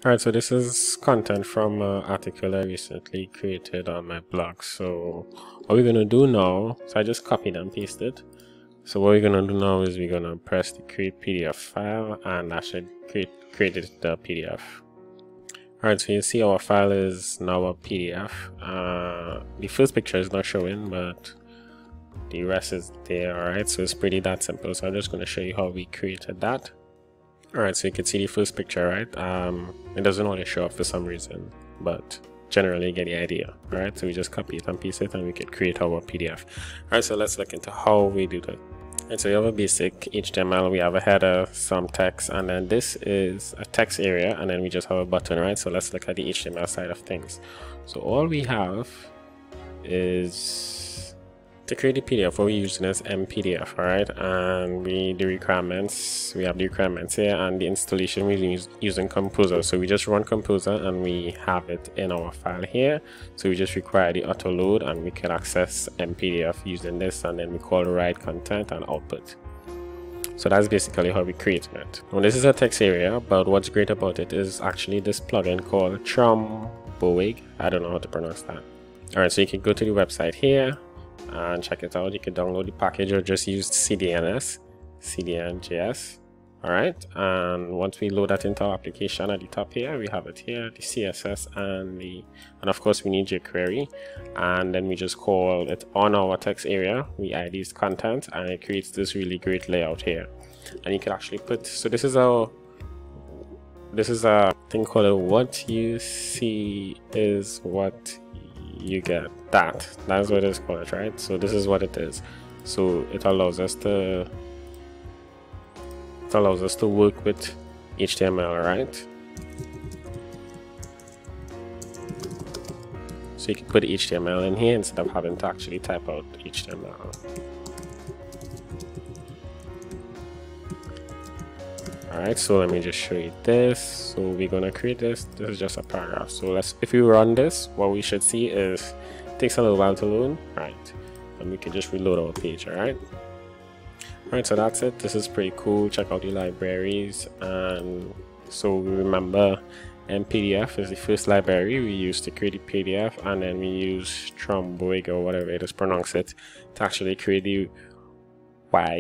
Alright, so this is content from an article I recently created on my blog. So what we're going to do now, so I just copied and pasted. So what we're going to do now is we're going to press the create PDF file, and that should create the PDF. Alright, so you see our file is now a PDF. The first picture is not showing, but the rest is there. Alright, so it's pretty that simple. So I'm just going to show you how we created that. Alright, so you can see the first picture, right? It doesn't always show up for some reason, but generally you get the idea. Alright, so we just copy it and paste it, and we can create our PDF. Alright, so let's look into how we do that. And so we have a basic HTML, we have a header, some text, and then this is a text area, and then we just have a button, right? So let's look at the HTML side of things. So all we have is to create a PDF, what we're using is MPDF, alright? And we have the requirements here, and the installation we're using Composer. So we just run Composer and we have it in our file here. So we just require the auto load, and we can access MPDF using this, and then we call write content and output. So that's basically how we create it. Now this is a text area, but what's great about it is actually this plugin called Tromboig. I don't know how to pronounce that. Alright, so you can go to the website here and check it out. You can download the package or just use CDNJS. Alright, and once we load that into our application, at the top here we have it here, the CSS and of course we need jQuery, and then we just call it on our text area. We add these content, and it creates this really great layout here. And you can actually put, so this is a thing called what you see is what you get. That's what it's called, right? So this is what it is. So it allows us to work with HTML, right? So you can put HTML in here instead of having to actually type out HTML. Alright, so let me just show you this. So we're gonna create this. This is just a paragraph. So if we run this, what we should see is it takes a little while to load, right? And we can just reload our page, alright? Alright, so that's it. This is pretty cool. Check out the libraries. And so we remember MPDF is the first library we use to create the PDF, and then we use Tromboig, or whatever it is pronounced it, to actually create the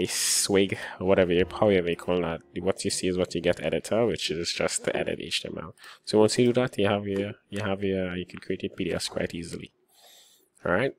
swig, or however you call that. What you see is what you get editor, which is just to edit HTML. So once you do that, you can create your PDFs quite easily. Alright.